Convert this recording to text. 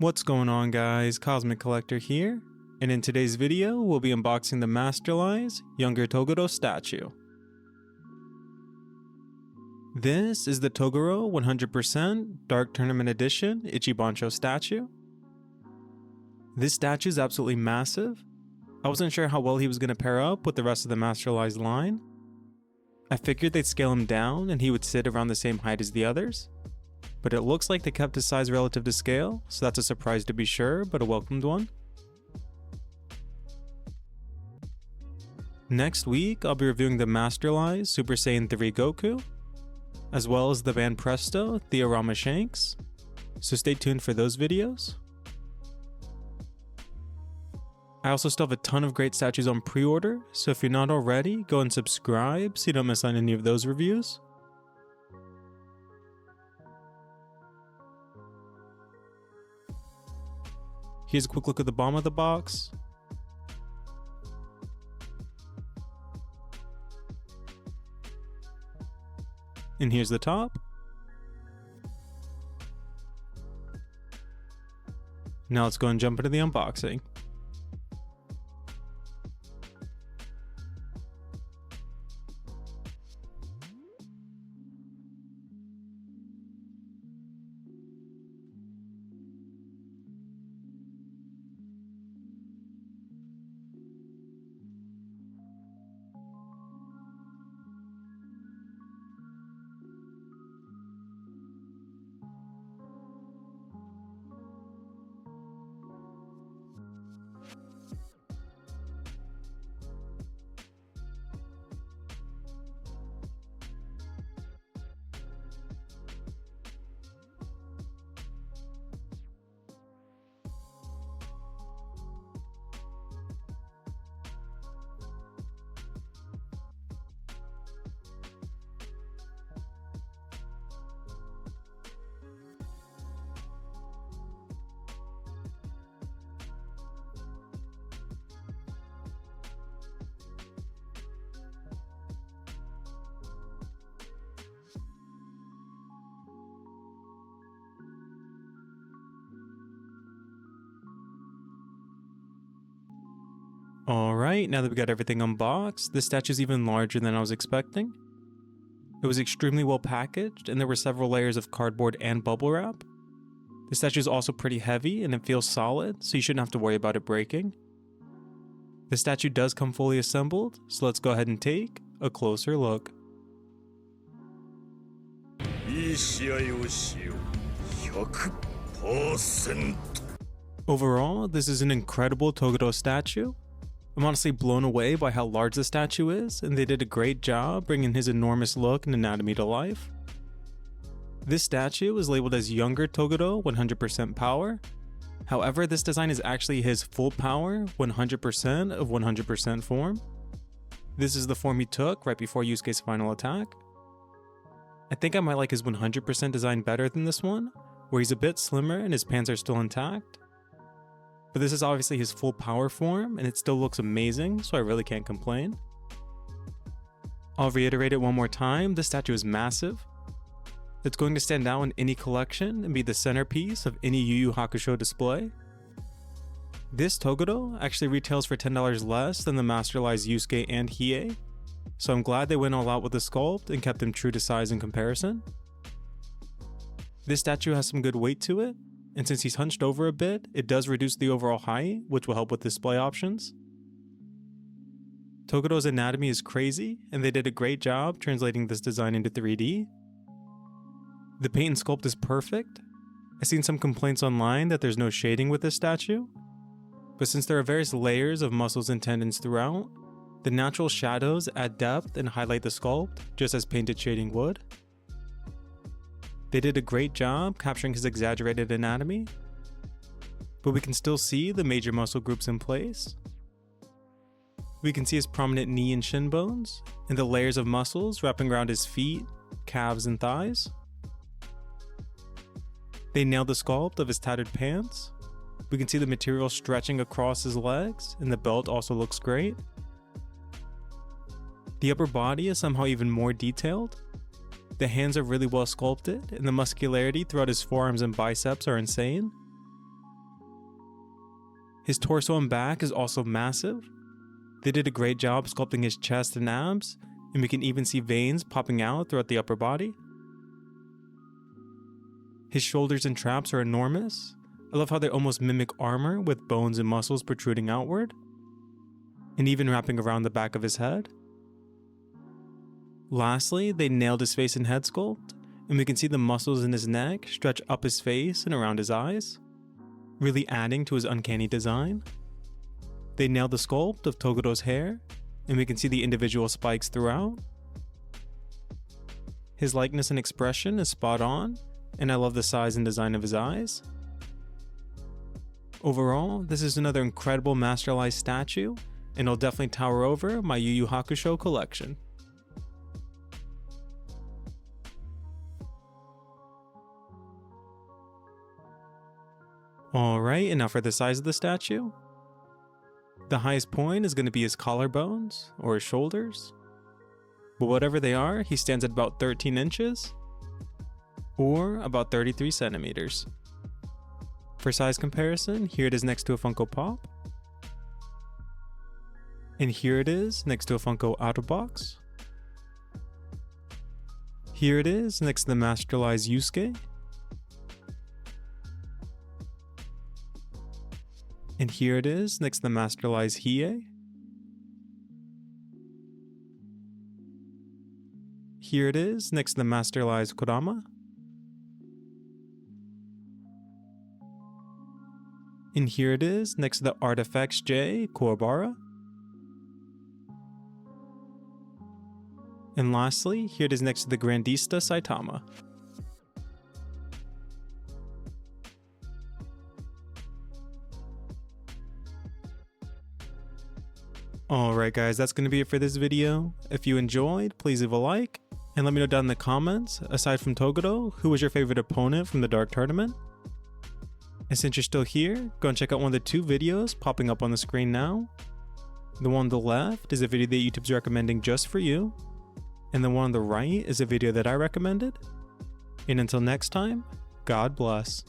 What's going on, guys? Cosmic Collector here, and in today's video we'll be unboxing the Masterlise younger Toguro statue. This is the Toguro 100% Dark Tournament Edition Ichibansho statue. This statue is absolutely massive. I wasn't sure how well he was going to pair up with the rest of the Masterlise line. I figured they'd scale him down and he would sit around the same height as the others. But it looks like they kept his size relative to scale, so that's a surprise to be sure, but a welcomed one. Next week, I'll be reviewing the Masterlise Super Saiyan 3 Goku, as well as the band Presto, the Urameshi, so stay tuned for those videos. I also still have a ton of great statues on pre-order, so if you're not already, go and subscribe so you don't miss on any of those reviews. Here's a quick look at the bottom of the box. And here's the top. Now let's go and jump into the unboxing. Alright, now that we got everything unboxed, this statue is even larger than I was expecting. It was extremely well packaged, and there were several layers of cardboard and bubble wrap. The statue is also pretty heavy, and it feels solid, so you shouldn't have to worry about it breaking. The statue does come fully assembled, so let's go ahead and take a closer look. Overall, this is an incredible Toguro statue. I'm honestly blown away by how large the statue is, and they did a great job bringing his enormous look and anatomy to life. This statue is labeled as younger Toguro 100% power. However, this design is actually his full power 100% of 100% form. This is the form he took right before Yusuke's final attack. I think I might like his 100% design better than this one, where he's a bit slimmer and his pants are still intact. But this is obviously his full power form, and it still looks amazing, so I really can't complain. I'll reiterate it one more time, this statue is massive. It's going to stand out in any collection and be the centerpiece of any Yu Yu Hakusho display. This Toguro actually retails for $10 less than the Masterlise Yusuke and Hiei, so I'm glad they went all out with the sculpt and kept him true to size in comparison. This statue has some good weight to it, and since he's hunched over a bit, it does reduce the overall height, which will help with display options. Toguro's anatomy is crazy, and they did a great job translating this design into 3D. The paint and sculpt is perfect. I've seen some complaints online that there's no shading with this statue, but since there are various layers of muscles and tendons throughout, the natural shadows add depth and highlight the sculpt, just as painted shading would. They did a great job capturing his exaggerated anatomy, but we can still see the major muscle groups in place. We can see his prominent knee and shin bones, and the layers of muscles wrapping around his feet, calves, and thighs. They nailed the sculpt of his tattered pants. We can see the material stretching across his legs, and the belt also looks great. The upper body is somehow even more detailed. The hands are really well sculpted, and the muscularity throughout his forearms and biceps are insane. His torso and back is also massive. They did a great job sculpting his chest and abs, and we can even see veins popping out throughout the upper body. His shoulders and traps are enormous. I love how they almost mimic armor with bones and muscles protruding outward, and even wrapping around the back of his head. Lastly, they nailed his face and head sculpt, and we can see the muscles in his neck stretch up his face and around his eyes, really adding to his uncanny design. They nailed the sculpt of Togoro's hair, and we can see the individual spikes throughout. His likeness and expression is spot on, and I love the size and design of his eyes. Overall, this is another incredible Masterlise statue, and it'll definitely tower over my Yu Yu Hakusho collection. Alright, and now for the size of the statue. The highest point is going to be his collarbones, or his shoulders. But whatever they are, he stands at about 13 inches, or about 33 centimeters. For size comparison, here it is next to a Funko Pop. And here it is next to a Funko Out of Box. Here it is next to the Masterlise Yusuke. And here it is next to the Masterlise Hiei. Here it is next to the Masterlise Kurama. And here it is next to the Artifacts J Kuwabara. And lastly, here it is next to the Grandista Saitama. Alright guys, that's going to be it for this video. If you enjoyed, please leave a like, and let me know down in the comments, aside from Toguro, who was your favorite opponent from the Dark Tournament? And since you're still here, go and check out one of the two videos popping up on the screen now. The one on the left is a video that YouTube's recommending just for you, and the one on the right is a video that I recommended. And until next time, God bless.